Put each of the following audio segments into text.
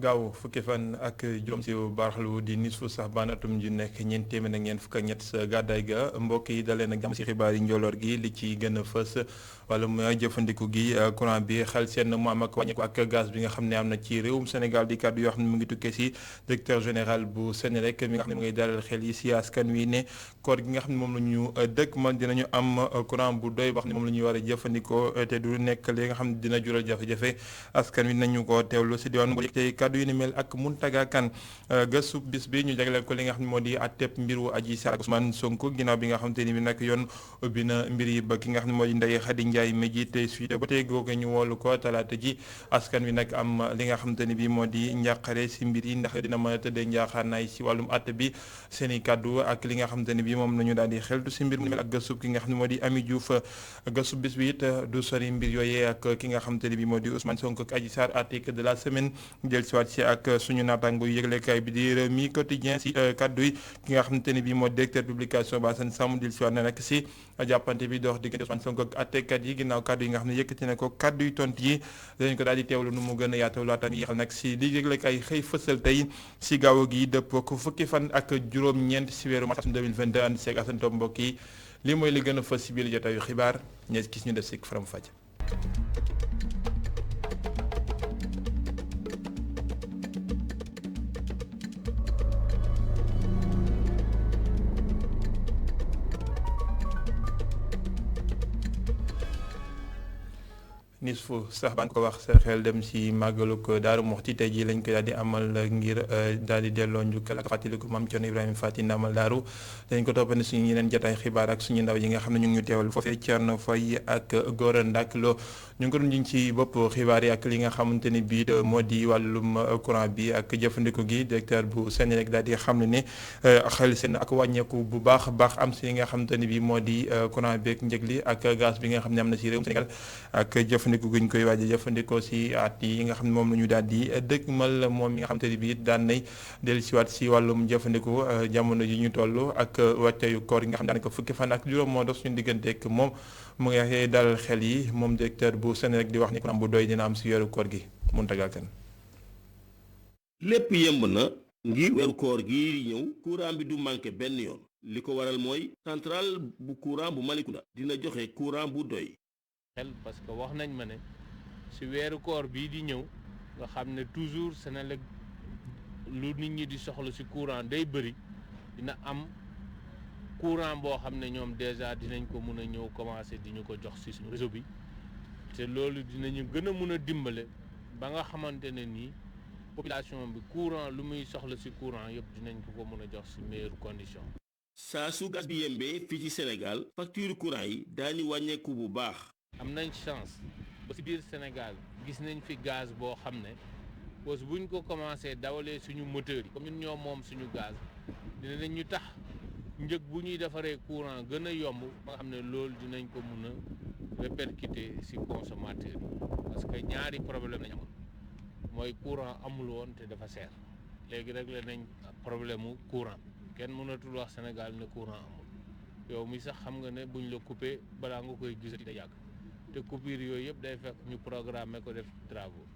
gaaw fukki fan ak juróom si baraxlu di nisfu saxbaan atum ju nekk ñeent téeméer ak ñeent fukk ak ñett sa gàddaay ga mbokk yi dalee nag jàmm si xibaar yi njoloor gi li ci gën a fës wala mooy jëfandiku gi courant bi xel seen mu am ak wàññeeku ak gaz bi nga xam ne am na ci réewum Sénégal di kàddu yoo xam ne mu ngi tukkee si directeur général bu Senelec mi nga xam ne mu ngay dalal xel yi si askan wi ne koor gi nga xam ne moom la ñu dëkk man dinañu am courant bu doy wax ne moom la ñuy war a jëfandikoo te du nekk li nga xam ne dina jural jafe-jafe askan wi nañu ko teewlu si diwaan kàddu yu ni mel ak Mountaga Kane gëstu bis bi ñu jagleel ko li nga xam ne moo di àtteb mbiru Adji Sarr ak Ousmane Sonko ginnaaw bi nga xamante ni bi nag yoon ubbi na mbir yi ba ki nga xam ne moo di Ndeye Khady Ndiaye mi jiite suite ba tey googu ñu woolu ko talaata ji askan wi nag am li nga xamante ni bi moo di njàqare si mbir yi ndax dina mën a tëddee njaaxaanaay si wàllum àtte bi seen i kàddu ak li nga xamante ni bi moom la ñu daal di xeltu si mbir mu mel ak gëstu ki nga xam ne moo di Ami Diouf gëstu bis bi it du sori mbir yooyee ak ki nga xamante ni bi moo di Ousmane Sonko ak Adji Sarr article de la semaine soit ci ak suñu naataango yëglekaay bi di Rewmi Quotidien si kaddu yi ki nga xamante ni bii moo directeur publication ba Assane Samb dil si waat na nag si jàppante bi dox diggante Ousmane Sonko ak àttekat yi ginnaaw kaddu yi nga xam ne yëkkati na ko kaddu yu tontu yi dañ ko daal di teewlu nu mu gën a yaataw laataan yi xel nag si li yëglekaay xëy fësal tey si gaaw gi dëppoo ko fukki fan ak juróom-ñeent si weeru mars 2022 ànd seeg Assane Top mbokk yi li mooy li gën a fës si biir jotaayu xibaar ñees gis ñu def si faram fàcc. nisfu sax ban ko wax sa xel dem si màggalug Daaru Muxti tey jii lañ ko daal di amal ngir daal di delloo njukkal ak fàttaliku maam Cerno Ibrahima Faty Ndamal Daaru dañ ko toppandi suñu yeneen jotaay xibaar ak suñu ndaw yi nga xam ne ñu ngi ñu teewal foofee Thierno Faye ak Gora Ndak Lo ñu ngi ko doon jiñ ci bopp xibaar yi ak li nga xamante ni bii moo di wàllum courant bi ak jëfandiku gi directeur bu Senelec daal di xam ne xel seen ak wàññeeku bu baax a baax am si li nga xamante ni bii moo di courant bi ak njëg li ak gaz bi nga xam ne am na si réewum Sénégal ak jëfandiku guñ koy waaj a jëfandikoo si at yi nga xam ne moom la ñu daal di dëgmal moom mi nga xamante ni bii daan nay dellusiwaat si wàllum jëfandiku jamono yi ñu toll ak wàccayu koor yi nga xam ne daanaka fukki fan ak juróom moo dox suñu digganteeg moom mu ngi dalal xel yi moom directeur bu Senelec di wax ni courant bu doy dina am si weeru koor gi Mountaga Kane. lépp yemb na ngir weeru koor gi ñëw courant bi du manqué benn yoon li ko waral mooy centrale bu courant bu Malicounda dina joxe courant bu doy. xel parce que wax nañ ma ne si weeru koor bii di ñëw nga xam ne toujours Senelec lu nit ñi di soxla si courant day bëri dina am courant boo xam ne ñoom déjà dinañ ko mun a ñëw commencer di ñu ko jox si suñu réseau bi te loolu dinañu gën a mun a dimbale ba nga xamante ne nii population bi courant lu muy soxla si courant yëpp dinañ ko mun a jox si meilleures conditions. saa su gas bi yembee fii ci Sénégal facture courant yi daañu wàññeeku bu baax. am nañ chance ba si biir Sénégal gis nañ fi gaz boo xam ne bés buñ ko commencé dawalee suñu moteurs yi comme ñun ñoo moom suñu gaz dinañ ñu tax njëg bu ñuy defaree courant gën a yomb ba nga xam ne loolu dinañ ko mun a répercuter si consommateur yi parce que ñaari problème lañ amoon mooy courant amul woon te dafa seer léegi rek la nañ problème mu courant kenn mënatul wax Sénégal ne courant amul yow mi sax xam nga ne buñ la coupé balaa nga koy gisati da yàgg. te coupure yooyu yëpp day fekk ñu programmer ko def travaux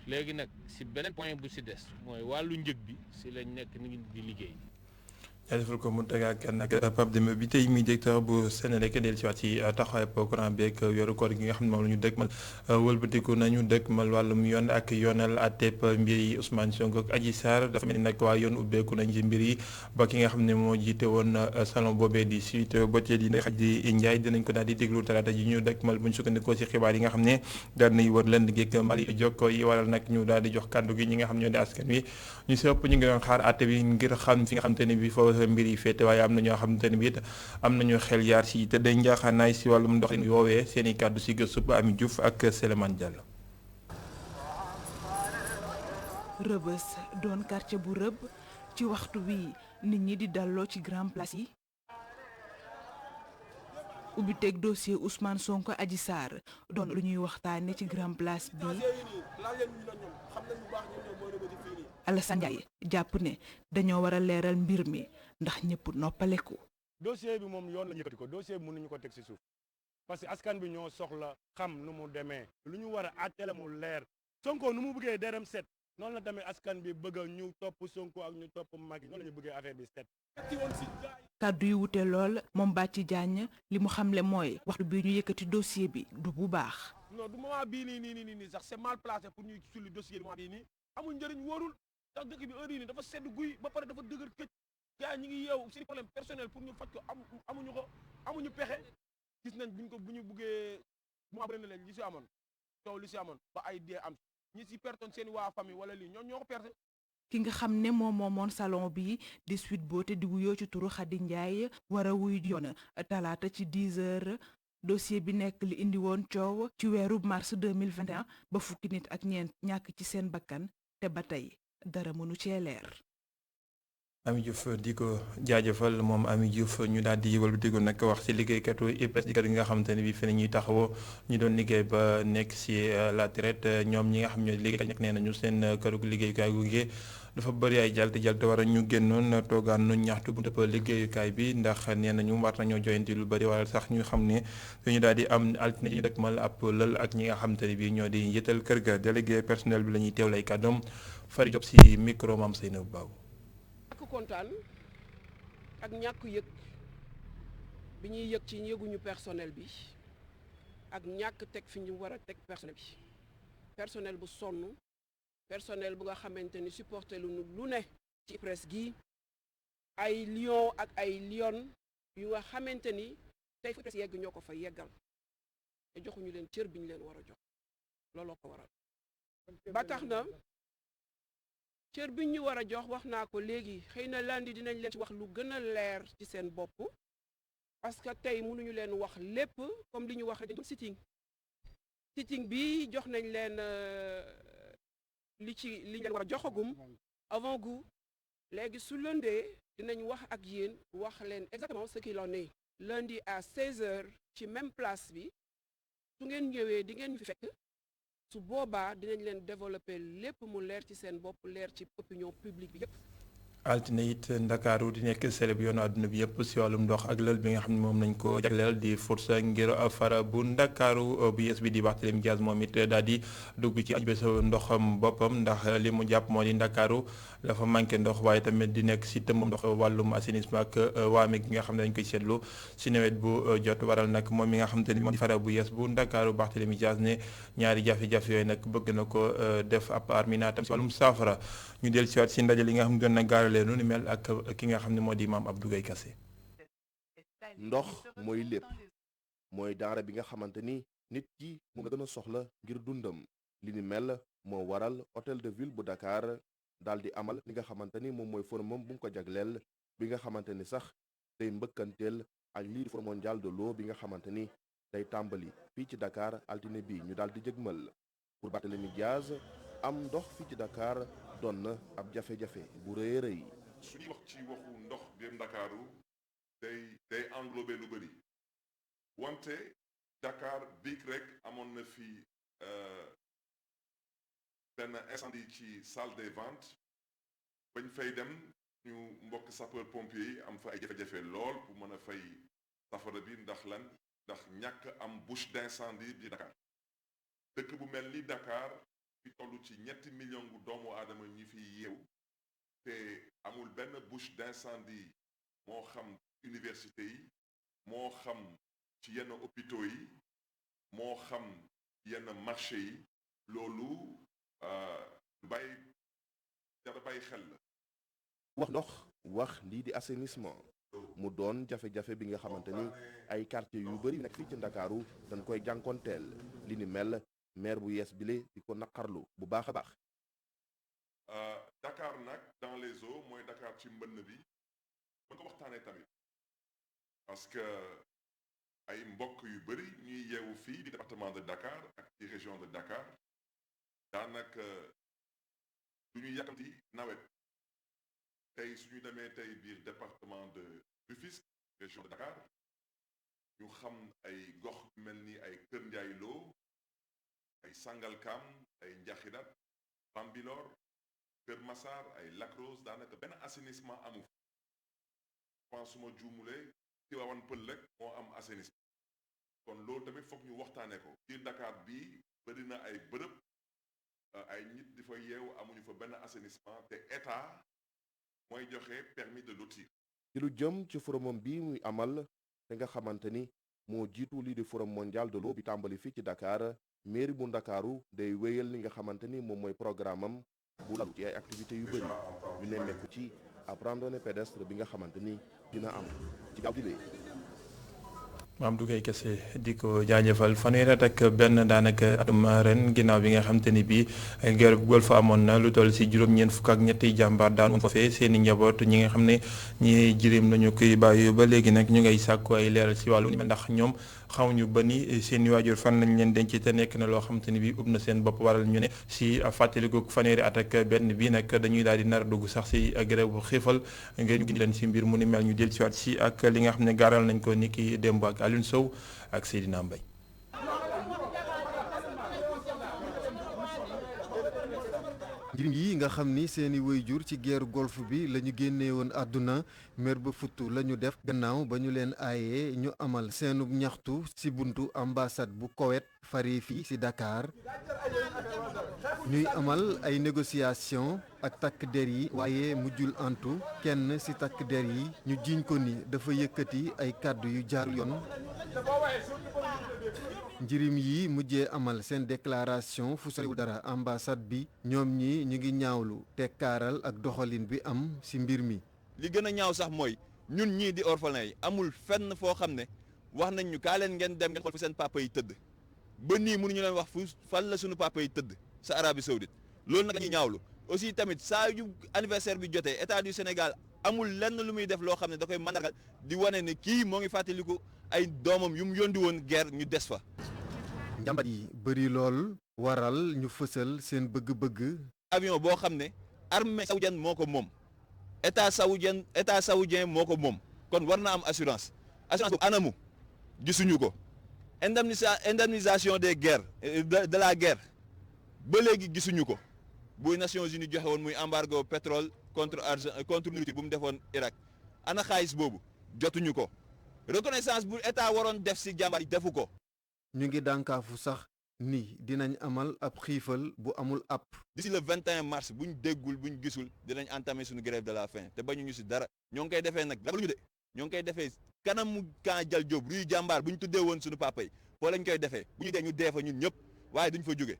léegi nag si beneen point bu si des mooy wàllu njëg bi si lañ nekk ni di liggéey. jaajëfal ko Mountaga Kane ak Pape Demba bi tey mi directeur bu Senelec dellu si waat ci taxawaay courant bi ak weeru koor gi nga xam ne moom la ñu dëkkmal wëlbatiku nañu dëkkmal wàllum yoon ak yoonal àtteeb mbir yi Ousmane Sonko ak Adji Sarr dafa mel ni nag waa yoon ubbeeku nañ ci mbir yi ba ki nga xam ne moo jiite woon salon boobee di suite botier di Ndeye Khady Ndiaye dinañ ko daal di déglu talaata ji ñu dëkkmal bu ñu sukkandikoo si xibaar yi nga xam ne daal nañ wër lënd geeg Mali jokko yi waral nag ñu daal di jox kàddu gi ñi nga xam ñoo di askan wi ñu si ëpp ñu ngi doon xaar àtte bi ngir xam fi nga xam te ne bi foofu mbir yi féete waaye am na ñoo xamante ne bi it am nañu xel yaar si te dañ njaaxaanaay si wàllum ndox mi woowee seen i kàddu si gëstu ba Ami Diouf ak Souleymane Diallo. Rebeuss doon quartier bu rëbb ci waxtu wi nit ñi di dalloo ci grand place yi ubbi teg dossier Ousmane Sonko Adji Sarr doon lu ñuy waxtaane ci grand place bi Alassane Ndiaye jàpp ne dañoo war a leeral mbir mi ndax ñëpp noppaleku. dossier bi moom yoon la yëkkati ko dossier bi mënuñu ko teg ci suuf parce que askan bi ñoo soxla xam nu mu demee lu ñu war a àtte la mu leer Sonko nu mu bëggee derem set noonu la tamit askan bi bëgg ñu topp Sonko ak ñu topp Macky noonu la ñu bëggee affaire bi set. kàddu yi wute lool moom Bathie Diagne li mu xamle mooy waxtu bi ñu yëkkati dossier bi du bu baax. non du moment bii nii sax c'est mal placé pour ñuy sulli dossier bi bii nii amul njëriñ wóorul ndax dëkk bi heure yii nii dafa sedd guy ba pare dafa dëgër këj gars ñi ngi yeewu seen problème personnel pour ñu faj ko amuñu pexe gis nañ bu ñu buggee mu am ren leen li si amoon taw li si amoon ba ay dee am ñi si pertoon seen waa famille wala lii ñoo ko perte. ki nga xam ne moom moomoon salon bi di Sweet Beauté di wuyoo ci turu Khady Ndiaye war a wuy yoon talaata ci 10 heures dossier bi nekk li indi woon coow ci weeru mars 2021 ba fukki nit ak ñeent ñàkk ci seen bakkan te ba tey dara mënu cee leer. Ami Diouf di ko jaajëfal moom Ami Diouf ñu daal di yëwal bi déggoon nag wax ci liggéeykatu IPRES di kër gi nga xamante ne bii fi ñuy taxawoo ñu doon liggéey ba nekk ci la traite ñoom ñi nga xam ne liggéey nekk nee nañu seen këru liggéeyukaay gu dafa bëri ay jalte war a ñu génnoon toogaan nu ñaxtu bu dëpp liggéeyukaay bi ndax nee nañu war nañoo joyanti lu bëri wala sax ñu xam ne ñu daal di am altine yi dëkkmal ab lël ak ñi nga xamante ne bii ñoo di yëtal kër ga délégué personnel bi la ñuy teewlay kàddoom Fari Diop ci micro Mame Seynabou Babou. ñàkk kontaan ak ñàkk yëg bi ñuy yëg ci yëguñu personnel bi ak ñàkk teg fi ñu war a teg personnel bu sonn personnel bu nga xamante ni supporté lu ne ci IPRES gi ay lion ak ay lion yu nga xamante ni tey fu IPRES yegg ñoo ko fa yeggal te joxuñu leen cër bi ñu leen war a jox looloo ko waral ba tax na cër bi ñu war a jox wax naa ko léegi xëy na lundi dinañ leen ci wax lu gën a leer ci seen bopp parce que tey mënuñu leen wax lépp comme li ñu wax rek sitting bi jox nañ leen li leen war a joxagum avant goût léegi su lëndee dinañ wax ak yéen wax leen exactement ce qu'il en est lundi à 16h ci même place bi su ngeen ñëwee di ngeen fi fekk su boobaa dinañ leen développer lépp mu leer ci seen bopp leer ci opinion publique bi yépp altine it ndakaaru di nekk célèbre yoonu àdduna bi yëpp si wàllum ndox ak lël bi nga xam ne moom nañ ko jagleel di force ngir fara bu ndakaaru bu yees bi di Barthélémy Dias moom it daal di dugg ci bés ndoxam boppam ndax li mu jàpp moo di ndakaaru dafa manqué ndox waaye tamit di nekk si tëmbam ndox wàllum assainissement ak waame gi nga xam ne dañ koy seetlu si nawet bu jot waral nag moom mi nga xam te ni moo di fara bu yees bu ndakaaru Barthélémy Dias ne ñaari jafe-jafe yooyu nag bëgg na ko def ab armina tam si wàllum saafara ñu del siwaat si ndaje li nga xam ne doon na gaarale nu ni mel ak ki nga xam ne moo di Mame Abdou Gueye Kassé. ndox mooy lépp mooy denrée bi nga xamante ni nit ki mu nga gën a soxla ngir dundam li ni mel moo waral hôtel de ville bu Dakar daal di amal li nga xamante ni moom mooy forumam bu mu ko jagleel bi nga xamante ni sax day mbëkkanteel ak lii di forum mondial de l'eau bi nga xamante ni day tàmbali fii ci Dakar altine bi ñu daal di jëgmal pour Barthélémy Dias am ndox fii ci Dakar doon na ab jafe-jafe bu rëy a rëy. su ñuy wax ci waxu ndox biir Ndakaaru day englobé lu bëri wante Dakar biig rek amoon na fi benn incendie ci salle des ventes bañ fay dem ñu mbokk sapeur pompier yi am fa ay jafe-jafe lool pour mën a fay safara bi ndax lan ndax ñàkk am bouche d'incendie bi Dakar dëkk bu mel ni Dakar fi toll ci 3 millions gu doomu aadama ñi fi yeewu te amul benn bouche d'incendie moo xam université yi moo xam ci yenn hôpitaux yi moo xam yenn marché yi loolu dara bàyyi xel la. wax ndox wax lii di assainissement mu doon jafe-jafe bi nga xamante ni ay quartier yu bëri nekk fii ci Ndakaaru dañ koy jànkonteel li ni mel maire bu yees bile di ko naqarlu bu baax a baax. Dakar nag dans les eaux mooy Dakar ci mbënn bi mën ko waxtaanee tamit parce que ay mbokk yu bëri ñuy yeewu fii di département de Dakar ak ci région de Dakar daanaka du ñu yàkkamti nawet tey suñu demee tey biir département de Rufisque région de Dakar ñu xam ay gox mel ni ay Kër Ndiaye Lo ay Sangalkam ay Njaxirat Bambilor Kër Massar ay Lac Rose daanaka benn assainissement amu fa suma juumulee Tivaouane Peulh rek moo am assainissement kon loolu tamit foog ñu waxtaanee ko biir Dakar bii bëri na ay bërëb ay nit di fa yeewu amuñu fa benn assainissement te état mooy joxe permis de lotir. ci lu jëm ci forumam bi muy amal te nga xamante ni moo jiitu lii di forum mondial de l'eau bi tàmbali fii ci Dakar mairie bu Ndakaaru day wéyal li nga xamante ni moom mooy programme am bu lalu ci ay activités yu bëri ñu nemmeeku ci ab randonnée pédestre bi nga xamante ni dina am ci gaaw gi. Mamadou Gueye kese di ko jaajëfal fanweeri at ak benn daanaka atum ren ginnaaw bi nga xamante ni bii guerre bu Golfe amoon na lu toll si juróom-ñeent fukk ak ñetti jàmbaar daan foofee seen i njaboot ñi nga xam ne ñi jirim lañu koy bàyyi ba léegi nag ñu ngay sàkku ay leeral si wàllu ndax ñoom xamuñu ba ni seen i waajur fan lañ leen denc te nekk na loo xamante ni bii ub na seen bopp waral ñu ne si fàttaliku fanweeri at ak benn bii nag dañuy daal di nar a dugg sax si grève bu xiifal ngeen ñu leen si mbir mu ni mel ñu del siwaat si ak li nga xam ne gaaral nañ ko ni ki démb ak Alioune Sow ak Seydina Mbaye. njirim yi nga xam ni seeni waajur ci guerre golfe bi la ñu génnee woon àdduna mer ba futtu la ñu def gannaaw ba ñu leen aayee ñu amal seenub ñaxtu ci buntu ambassade bu Koweït fare fii ci Dakar ñuy amal ay négociation ak takk der yi waaye mujjul antu kenn ci takk der yi ñu jiiñ ko ni dafa yëkkati ay kàddu yu jaarul yoon njirim yi mujjee amal seen déclaration fu soriwul dara ambassade bi ñoom ñi ñu ngi ñaawlu tekkaaral ak doxalin bi am ci mbir mi. li gën a ñaaw sax mooy ñun ñii di orphelin yi amul fenn foo xam ne wax nañ ñu kaa leen ngeen dem ngeen xool fu seen papa yi tëdd ba nii mënuñu leen wax fu fan la suñu papa yi tëdd sa Arabie Saoudite loolu nag la ñuy ñaawlu aussi tamit saa yu anniversaire bi jotee état du Sénégal amul lenn lu muy def loo xam ne da koy mandargal di wane ne kii moo ngi fàttaliku ay doomam yu mu yónni woon guerre ñu des fa. njàmbat yi bëri lool waral ñu fësal seen bëgg-bëgg. avion boo xam ne armée saoudienne moo ko moom état saoudien moo ko moom kon war na am assurance boobu anamu gisuñu ko indemnisation des guerres de la guerre ba léegi gisuñu ko bu Nations Unies joxe woon muy embargo pétrole contre nourriture bu mu defoon Irak ana xaalis boobu jotuñu ko reconnaissance bu état waroon def ci jàmbaar yi defu ko. ñu ngi dànkaafu sax ni dinañ amal ab xiifal bu amul app. d'ici le 21 mars buñ déggul buñ gisul dinañ entamer suñu grève de la faim te bañuñu ci dara ñoo ngi koy defee nag ragaluñu de ñoo ngi koy defee kanamu Camp Dial Diop ruy jàmbaar bu ñu tuddee woon suñu papa yi foo lañ koy defee bu ñu dee ñu dee fa ñun ñëpp waaye duñ fa jóge.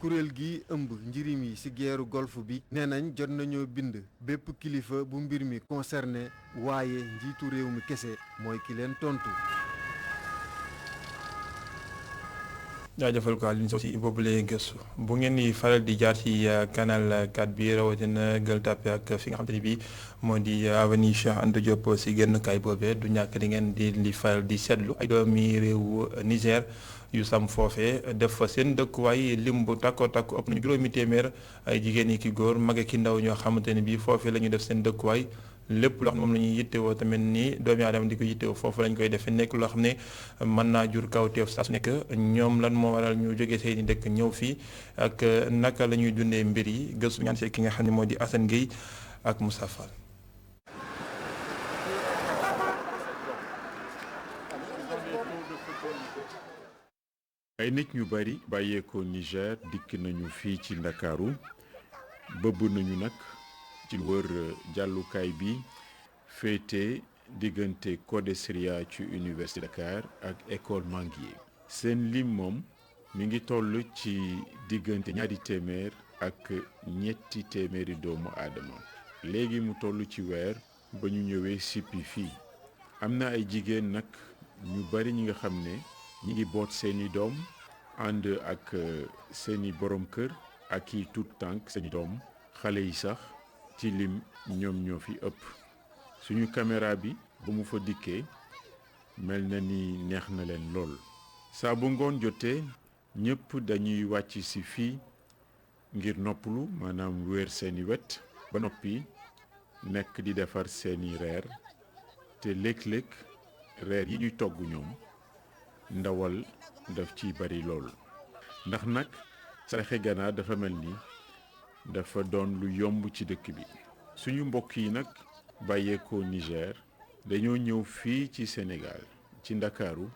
kuréel gi ëmb njirim yi ci guerre golfe bi nee nañ jot nañoo bind bépp kilifa bu mbir mi concerné waaye njiitu réew mi kese mooy ki leen tontu. jaajëfal ko Alioune Sow si boobule gëstu bu ngeen di faral di jaar ci canal 4 bi rawatina Gueule Tapée ak fi nga xamante ni bii moo di avenue Cheikh Anta Diop si génn kaay boobee du ñàkk di ngeen di faral di seetlu ay doomi réewu Niger yu sam foofe def fa seen dëkkuwaay lim bu takko takku ëpp na juróomi téeméer ay jigéen yi ki góor mag ki ndaw ñoo xamante ne bii foofee la ñu def seen dëkkuwaay. lépp loo xam ne moom la ñuy yittewoo tamit ni doomi aadama di ko yittewoo foofu lañ koy defee nekk loo xam ne mën naa jur kawteef saa su nekk ñoom lan moo waral ñu jógee seeni dëkk ñëw fii ak naka la ñuy dundee mbir yi gëstu ñaan see ki nga xam ne moo di Assane Gueye ak Moussa Fall. ay nit ñu bari bàyyeekoo Niger dikk nañu fii ci Ndakaaru bëbb nañu nag ci wër jàllukaay bi féete diggante Codesria ci université Dakar ak école Manguier seen lim moom mi ngi toll ci diggante ñaari téeméer ak ñetti téeméeri doomu aadama léegi mu toll ci weer ba ñu ñëwee sippi fii am na ay jigéen nag ñu bari ñi nga xam ne ñi ngi boot seeni doom ànd ak seeni borom kër ak i tuut tànk seeni doom xale yi sax ci lim ñoom ñoo fi ëpp suñu caméra bi ba mu fa dikkee mel na ni neex na leen lool saa bu ngoon jotee ñëpp dañuy wàcc ci fii ngir noppalu maanaam wéer seeni wet ba noppi nekk di defar seeni reer te léeg-léeg reer yi ñuy togg ñoom ndawal daf ciy bari lool ndax nag saraxe ganaar dafa mel ni dafa doon lu yomb ci dëkk bi suñu mbokk yi nag bàyyeekoo Niger dañoo ñëw fii ci Sénégal ci Ndakaaru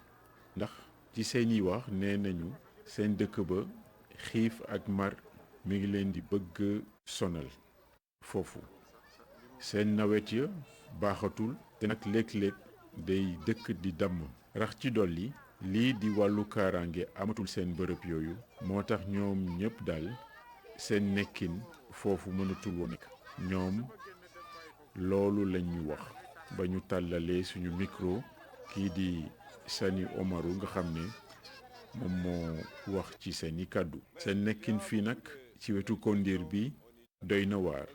ndax ci seeni wax nee nañu seen dëkk ba xiif ak mar mi ngi leen di bëgg sonal foofu seen nawet ya baaxatul te nag léeg-léeg day dëkk di damm rax ci dolli lii di wàllu kaaraange amatul seen bërëb yooyu moo tax ñoom ñëpp daal seen nekkin foofu mënatul woon nekk ñoom loolu lañ ñu wax ba ñu tàllalee suñu micro kii di Sani Omarou nga xam ne moom moo wax ci seeni kàddu seen nekkin fii nag ci wetu kondiir bi doy na waar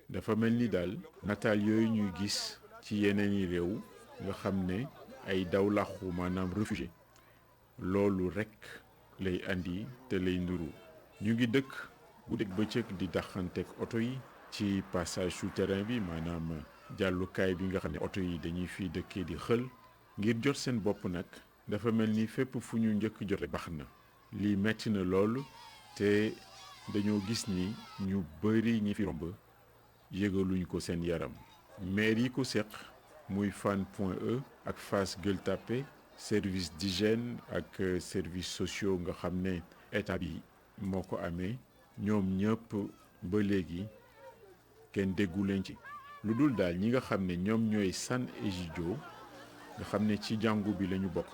dafa mel ni daal nataal yooyu ñuy gis ci yeneeni réew nga xam ne ay daw làqu maanaam réfugié loolu rekk lay andi te lay nduru ñu ngi dëkk bu dégg bëccëg di daxanteeg oto yi ci passage souterrain bi maanaam jàllukaay bi nga xam ne oto yi dañuy fi dëkkee di xël ngir jot seen bopp nag dafa mel ni fépp fu ñu njëkk jote baax na lii metti na lool te dañoo gis ni ñu bari ñi fi romb yëgaluñ ko seen yaram maire yi ko seq muy Fann Point E ak Fass Gueule Tapée service d'hygiène ak services sociaux nga xam ne état bi moo ko amee ñoom ñëpp ba léegi kenn déggu leen ci lu dul daal ñi nga xam ne ñoom ñooy San Egidio nga xam ne ci jàngu bi lañu bokk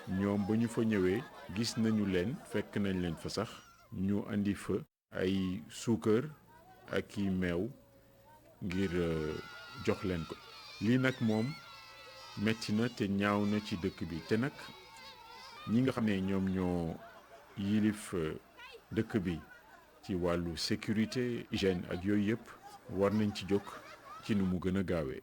ñoom ba ñu fa ñëwee gis nañu leen fekk nañ leen fa sax ñu andi fa ay suukar ak i meew ngir jox leen ko lii nag moom metti na te ñaaw na ci dëkk bi te nag ñi nga xam ne ñoom ñoo yilif dëkk bi ci wàllu sécurité hygiène ak yooyu yëpp war nañ ci jóg ci nu mu gën a gaawee.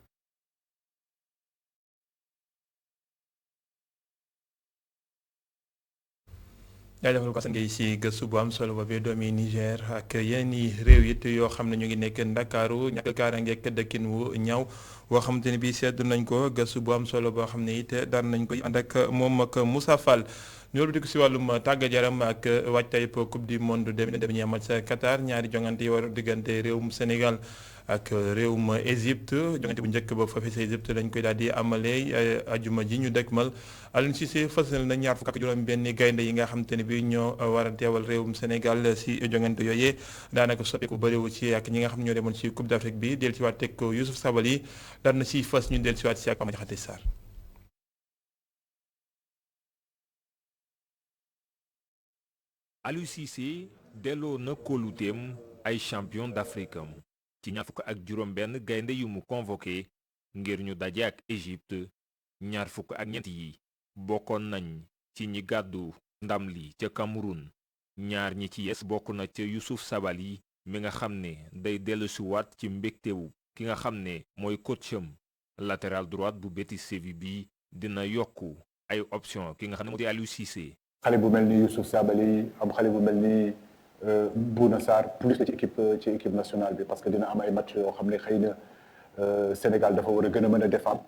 jaajëfal ko ngay si gëstu bu am solo boobee doomi Niger ak yeneen i réew it yoo xam ne ñu ngi nekk Ndakaaru ñàkk kaaraange ak dëkkin wu ñaw boo xamante ne bii seddu nañ ko gëstu bu am solo boo xam ne it daan nañ koy ànd ak moom ak Moussa Fall ñoo di ko si wàllum tàggat yaram ak waajtaay coupe du monde dem ñi amal sa Qatar ñaari jongante yi war diggante réewum Sénégal ak réewum Égypte jongante bu njëkk ba foofee sa Égypte lañ koy daal di amalee ajuma ji ñu dëkkmal Aliou Cissé fasal na ñaar fukk ak juróom benn gaynde yi nga xamante ne bi ñoo war a teewal réewum Sénégal si jongante yooyee daanaka soppeeku bëriwu ci ak ñi nga xam ne ñoo demoon si Coupe d'Afrique bi del si waat teg ko Youssouf Sabaly daan na si fas ñu del si waat si ak Pama Jaxate Sarr. Aliou Cissé delloo na kóoluteem ay champion d'Afrique am ci ñaar fukk ak juróom benn gaynde yu mu convoqué ngir ñu daje ak Égypte ñaar fukk ak ñeent yi bokkoon nañ ci ñi gàddu ndam li ca Cameroun ñaar ñi ci yes bokk na ca Youssouf Sabaly mi nga xam ne day dellusiwaat ci mbégtewu ki nga xam ne mooy coacham latéral droite bu Betis Séville bi dina yokku ay option ki nga xam ne moo di Aliou Cissé. xale bu mel ni Youssouf Sabaly am xale bu mel ni Bouna Sarr plus ci équipe nationale bi parce que dina am ay match yoo xam ne xëy na Sénégal dafa war a gën a mën a défendre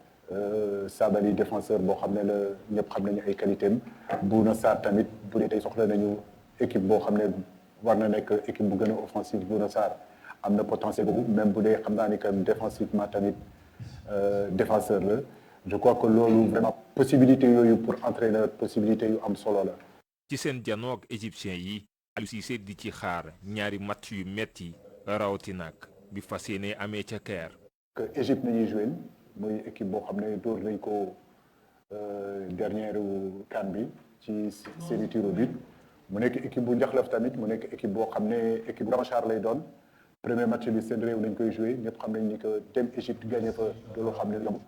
Sabaly défenseur boo xam ne la ñëpp xam nañu ay qualité am Bouna Sarr tamit bu dee tey soxla nañu équipe boo xam ne war na nekk équipe bu gën a offensive Bouna Sarr am na potentiel boobu même bu dee xam naa ni que défensivement tamit défenseur la je crois que loolu vraiment possibilité yooyu pour entraîneur possibilité yu am solo la. ci seen janoo ak égyptien yi Aliou Cissé di ci xaar ñaari match yu metti rawatina nag bi fas yéene amee ca Caire. que Égypte nañuy joué muy équipe boo xam ne dóor nañ ko dernière CAN bi ci série tir au but mu nekk équipe bu njaxlaf tamit mu nekk équipe boo xam ne équipe bu revanchard lay doon premier match bi seen réew lañ koy joué ñëpp xam nañ ni que dem Égypte gagné fa loolu xam ne yomb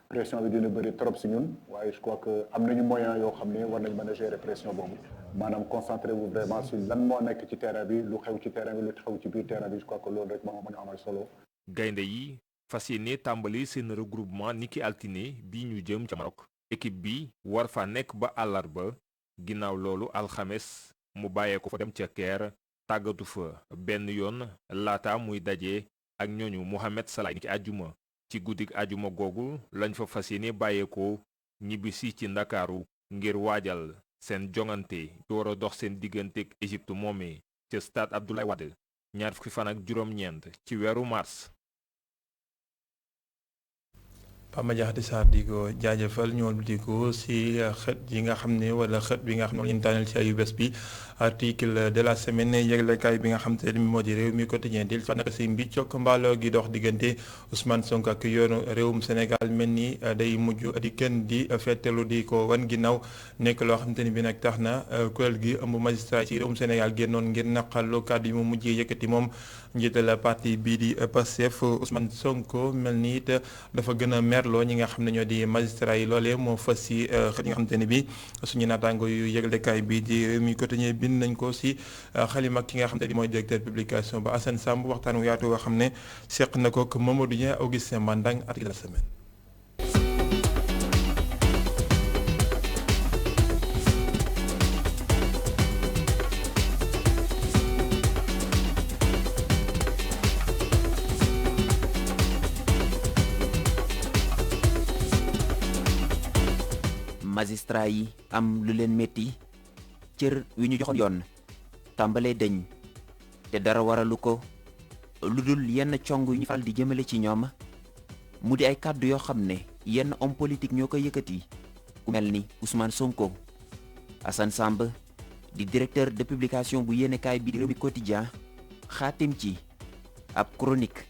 pression bi dina bëri trop si ñun waaye je crois que am nañu moyen yoo xam ne war nañ mën a gérer pression boobu maanaam concentré wu vraiment sur lan moo nekk ci terrain bi lu xew ci terrain bi lu xew ci biir terrain bi je crois que loolu rek moo mën a amal solo. gaynde yi fas yéene tàmbali seen regroupement niki altine bi ñu jëm ca Maroc équipe bi war fa nekk ba àllarba ginnaaw loolu alxames mu bàyyee ko fa dem ca Caire tàggatu fa benn yoon laata muy daje ak ñooñu Mohamed Salah niki àjjuma ci guddik àjjuma googu lañ fa fas yéene bàyyeekoo ñibbisi ci Ndakaaru ngir waajal seen jongante bi war a dox seen digganteeg Égypte moomee ca stade Abdoulaye Wade ñaar fukki fan ak juróom-ñeent ci weeru mars. Pama Diakhaté Sarr di ko jaajëfal ñoom di ko si xët yi nga xam ne wala xët bi nga xam ne ñu tànnal ci ayu bés bi article de la semaine yëglekaay bi nga xam te ne moo di réew mi quotidien di fa nag si mbiccook mbaaloo gi dox diggante Ousmane Sonko ak yoonu réewum Sénégal mel ni day mujj di kenn di fettelu di ko wan ginnaaw nekk loo xam te ne bi nag tax na kuréel gi ëmb magistrat ci réewum Sénégal génnoon ngir naqarlu kàddu yi mu mujjee yëkkati moom njiital parti bii di Pastef Ousmane Sonko mel ni it dafa gën a merloo ñi nga xam ne ñoo di magistrat yi loolee moo fës si xët yi nga xamante ne bi suñu naataango yu yëglekaay bi di réew mi quotidien bind nañ ko si xalima ki nga xam ne mooy directeur publication ba Assane Samb waxtaan wu yaatu woo xam ne seq na ko ak Mamadou Dieng Augustin Mandang article de la semaine. magistrat yi am lu leen metti cër wi ñu joxoon yoon tàmbalee dëñ te dara waralu ko lu dul yenn cong yu ñu faral di jëmale ci ñoom mu di ay kàddu yoo xam ne yenn homme politique ñoo koy yëkkati ku mel ni Ousmane Sonko. Assane Samb di directeur de publication bu yéenekaay bi di Rewmi Quotidien xaatim ci ab chronique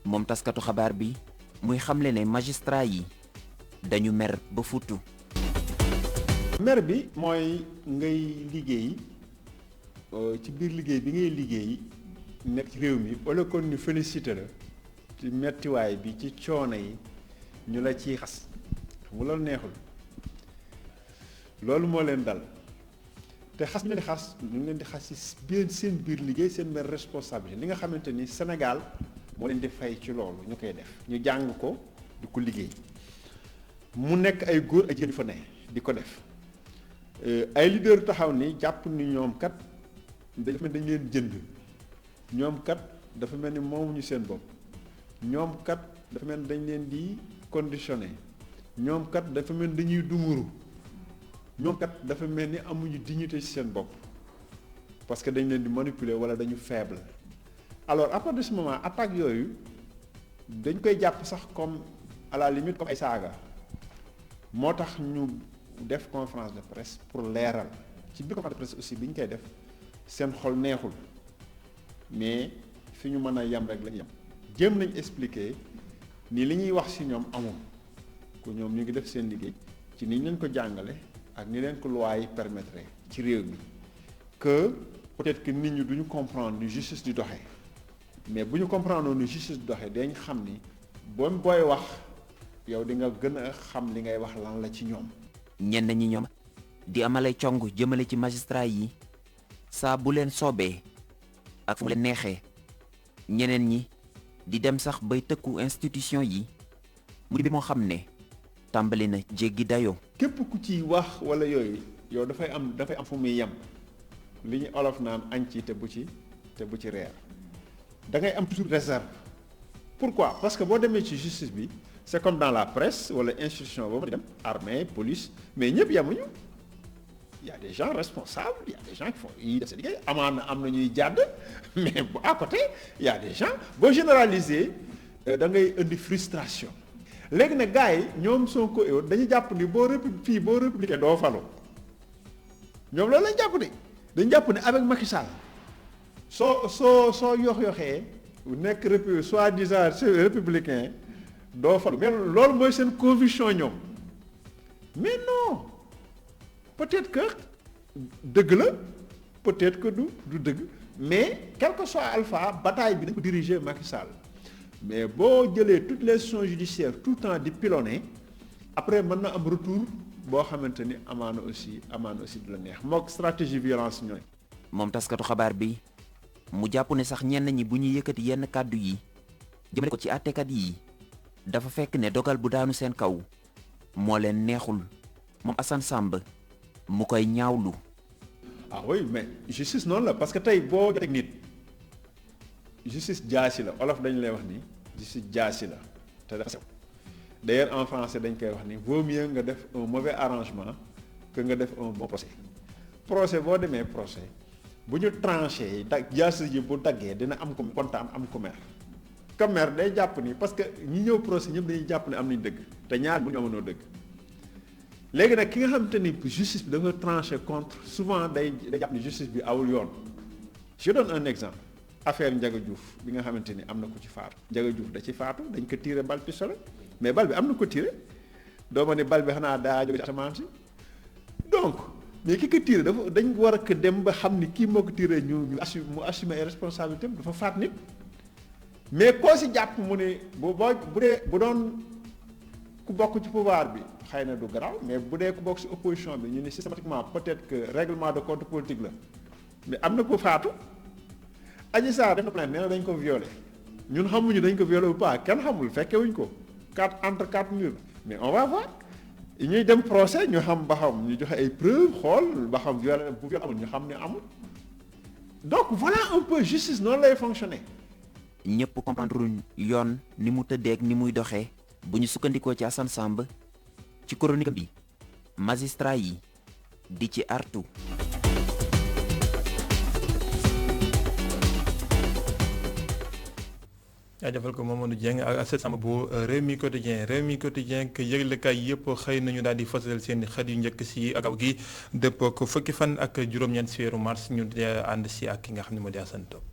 moom taskatu xabaar bi muy xamle ne magistrat yi dañu mer ba futtu. mer bi mooy ngay liggéey ci biir liggéey bi ngay liggéey nekk ci réew mi wala kon ñu félicité la ci mettiwaay bi ci coono yi ñu la ciy xas xam nga loolu neexul loolu moo leen dal te xas ñu leen di xas ñu leen di xas ci biir seen biir liggéey seen biir responsabilité li nga xamante ni Sénégal moo leen di fay ci loolu ñu koy def ñu jàng ko di ko liggéey mu nekk ay góor ak jigéen fa ne di ko def ay leader taxaw ni jàpp ni ñoom kat dafa mel dañ leen jënd ñoom kat dafa mel ni moomuñu seen bopp ñoom kat dafa mel ni dañ leen di conditionné ñoom kat dafa mel ni dañuy dunguru ñoom kat dafa mel ni amuñu dignité ci seen bopp parce que dañ leen di manipuler wala dañu faible. Alors à partir de ce moment attaque yooyu dañ koy jàpp sax comme à la limite comme ay saaga moo tax ñu def conférence de presse pour leeral ci biir conférence de presse aussi bi ñu koy def seen xol neexul mais fi ñu mën a yem rek la ñu yem jéem nañ expliquer ni li ñuy wax ci ñoom amul ko ñoom ñu ngi def seen liggéey ci ni ñu leen ko jàngale ak ni leen ko loi yi permettre ci réew mi que peut-être que nit ñi duñu comprendre ni justice di doxee mais bu ñu comprendre ni justice di doxee dañ xam ni booy wax yow di nga gën a xam li ngay wax lan la ci ñoom. ñenn ñi ñoom di amalay cong jëmale ci magistrat yi saa bu leen soobee ak fu mu leen neexee ñeneen ñi di dem sax bay tëkku institution yi mu di moo xam ne tàmbali na jéggi dayoo. képp ku ci wax wala yooyu yow dafay am fu muy yem li ñu olof naan añ ci te bu ci reer da ngay am toujours réserve. Pourquoi? Parce que boo demee ci justice bi c'est comme dans la presse wala institution boobu di dem armée police mais ñëpp yemuñu il y a des gens responsables il y a des gens qui font yi def seen liggéey amaana am na ñuy jàdd mais à côté il y a des gens boo généraliser da ngay indi frustration léegi nag gars yi ñoom Sonko et dañu jàpp ni boo républicain doo falu ñoom loolu lañ jàpp ni dañu jàpp ni avec Macky Sall soo yoxee nekk soi-disant républicain doo falu mais loolu mooy seen conviction ñoom mais non peut-être que dëgg la peut-être que du dëgg mais quel que soit alpha bataille bi dañ ko diriger Macky Sall mais boo jëlee toutes les institutions judiciaires tout le temps di pilonner après mën na am retour boo xamante ni amaana aussi du la neex mook stratégie violence ñooy. moom taskatu xabaar bi mu jàpp ne sax ñenn ñi bu ñuy yëkkati yenn kàddu yi jëmale ko ci àttekat yi dafa fekk ne dogal bu daanu seen kaw moo leen neexul moom Assane Samb mu koy ñaawlu. ah oui mais justice noonu la parce que tey boo teg nit justice jaasi la olof dañu lay wax ni justice jaasi la te dafa sew d'ailleurs en français dañ koy wax ni vaut mieux nga def un mauvais arrangement que nga def un bon procès boo demee procès bu ñu tranché jaasi ji bu daggee dina am ko kontaan am ku mer ka mer day jàpp ni parce que ñi ñëw procès ñëpp dañuy jàpp ne am nañ dëgg te ñaar bu ñu amoonoo dëgg léegi nag ki nga xamante ni justice bi dafa tranché contre souvent day jàpp ni justice bi awul yoon. Je donne un exemple affaire Ndiaga Diouf bi nga xamante ni am na ko ci faatu Ndiaga Diouf da ci faatu dañ ko tiré balle pistolet mais balle bi am na ko tiré doo ma ne balle bi xanaa daa jóge ci asamaan si donc mais ki ko tiré dafa dañ war a ko dem ba xam ni kii moo ko tiré ñu assumer ay responsabilités dafa faat nit mais koo si jàpp mu ne bu doon ku bokk ci pouvoir bi xëy na du garaaw mais bu dee ku bokk si opposition bi ñu ne systématiquement peut-être que règlement de compte politique la mais am na ko faatu Adji Sarr def na plainte nee na dañ ko violé ñun xamuñu dañ ko violé ou pas kenn xamul fekke wuñ ko entre quatre murs mais on va voir ñuy dem procès ñu xam ba xam ñu joxe ay preuves xool ba xam violé bu violé amul ñu xam ne amul donc voilà un peu justice noonu lay fonctionner. ñëpp comprendre yoon ni mu tëddeeg ni muy doxee bu ñu sukkandikoo ci Assane Samb ci chronique bi magistrat yi di ci artu. jaajëfal ko Mamadou Dieng ak Assane Samb bu Rewmi Quotidien que yëglekaay yëpp xëy nañu daal di fasal seen xët yu njëkk si ak aw gi dëppoo ko fukki fan ak juróom-ñeent si weeru mars ñu ànd si ak ki nga xam ne moo di Assane Top.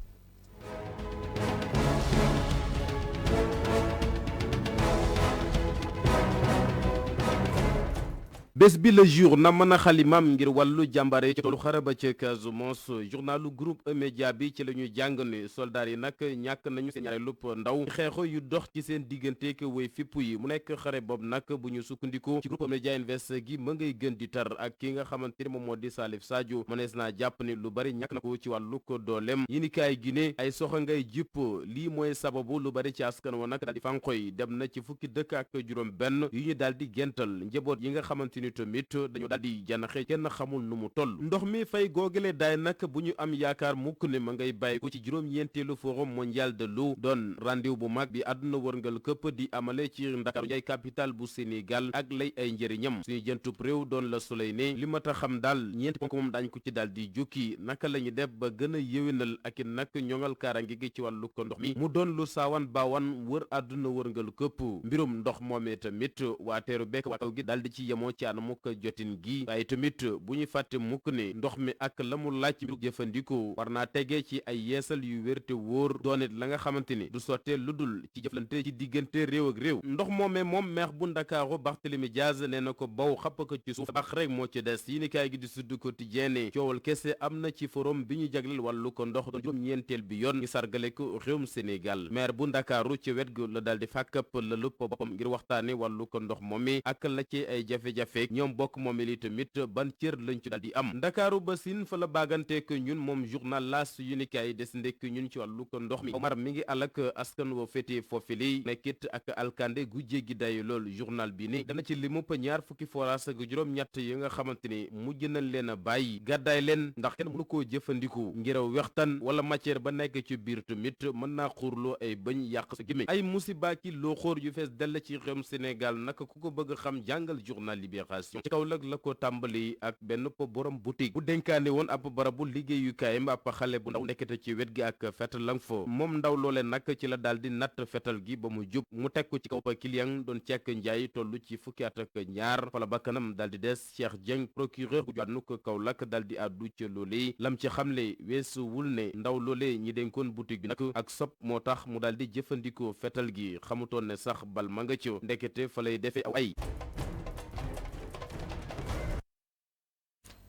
bés bi le jour na mën a xalimam ngir wàllu jàmbare ci toolu xare ba ca Casamance journalu groupe E-Media bi ci la ñuy jàng ne soldats yi nag ñàkk nañu seen ñaari lupp ndaw xeexo yu dox ci seen diggante ke woy fipp yi mu nekk xare boobu nag bu ñu sukkandiku ci groupe E-Media Invest gi ma ngay gën di tar ak ki nga xamante ni moom moo di Salif Sadio mënees naa jàpp ni lu bari ñàkk na ko ci wàllu ko dooleem yéenikaay gi ne ay soxa ngay jipp lii mooy sababu lu bari ci askan wa nag daal di fankoy dem na ci fukki dëkk ak juróom benn yu ñu daal di gental njaboot yi nga xamante ni tamit dañu daal di janaxe kenn xamul nu mu toll ndox mi fay googale daay nag bu ñu am yaakaar mukk ne ma ngay bàyyi ko ci juróom-ñeenteelu forum mondial de l'eau doon rendez-vous bu mag bi àdduna wërngal këpp di amale ci Ndakaaru Njaay capitale bu Sénégal ak lay ay njëriñam suñu jëntub réew doon la Soleil ne li ma ta xam daal ñeenti ponk moom daañ ko ci daal di jukki naka la ñu def ba gën a yéwénal ak i nag ñoŋal kaarange gi ci wàllu ko ndox mi mu doon lu saawan baawan wër àdduna wërngal këpp mbirum ndox moomee tamit waa teeru bekk waa kaw gi daal di ci yemoo ci anamuk jotin gi waaye tamit bu ñu fàtte mukk ne ndox mi ak la mu laaj ci jëfandikoo war naa tegee ci ay yeesal yu wér te wóor doonit la nga xamante ni du sottee lu dul ci jëflante ci diggante réew ak réew ndox moomee moom maire bu Ndakaaru Barthélémy Diaz nee na ko baw xapp ko ci suuf baax rek moo ci des yéenekaay gi di Sud Quotidien ne coowal kese am na ci forum bi ñu jagleel wàllu ko ndox doon juróom-ñeenteel bi yoon ñu sargale ko réewum Sénégal maire bu Ndakaaru ci wet gu la daal di fàkkap la lupp boppam ngir waxtaane wàllu ko ndox moomee ak la ci ay jafe-jafe ñoom bokk moomee li tamit ban cër lañ ci daal di am Ndakaaru ba Siin fa la baaganteek ñun moom journal L'As yéenekaay des ndekk ñun ci wàllu ko ndox mi Omar mi ngi alak askan woo féete foofili nekkit ak alkande gu jéggi day lool journal bi ni dana ci limup ñaar fukki forage ak juróom-ñett yi nga xamante ni mujj nañ leen a bàyyi gàddaay leen ndax kenn mënu koo jëfandiku ngir wextan wala matière ba nekk ci biir tamit mën naa xuurloo ay bëñ yàq sa gémmiñ ay musiba ki loo xóor yu fees dell ci réewum Sénégal naka ku ko bëgg xam jàngal journal Libération ci kaw la ko tàmbali ak benn borom boutique bu dénkaane woon ab barabu liggéeyukaayam ab xale bu ndaw nekkete ci wet gi ak fetal lang fa moom ndaw loole nag ci la daal di natt fetal gi ba mu jub mu teg ko ci kaw client doon cekk njaay toll ci fukki at ak ñaar fala bakkanam daal di des Cheikh Dieng procureur bu jànnu ko Kaolack daal di àddu ca loole lam ci xamle weesuwul ne ndaw loole ñi dénkoon boutique bi nag ak sob moo tax mu daal di jëfandikoo fetal gi xamutoon ne sax bal ma nga ci ndekete fa lay defee aw ay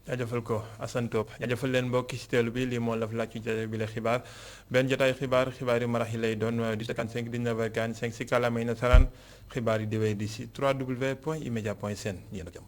jaajëfal ko Assane Top jaajëfal leen mbokki si teelu bi lii moo la laaj ci jotaay bi la xibaar benn jotaay xibaar yu marax yi lay doon 18h45 19h45 si kàllaamay nasaraan xibaar yi di wéy di si www.emedia.sn yéen a jàmm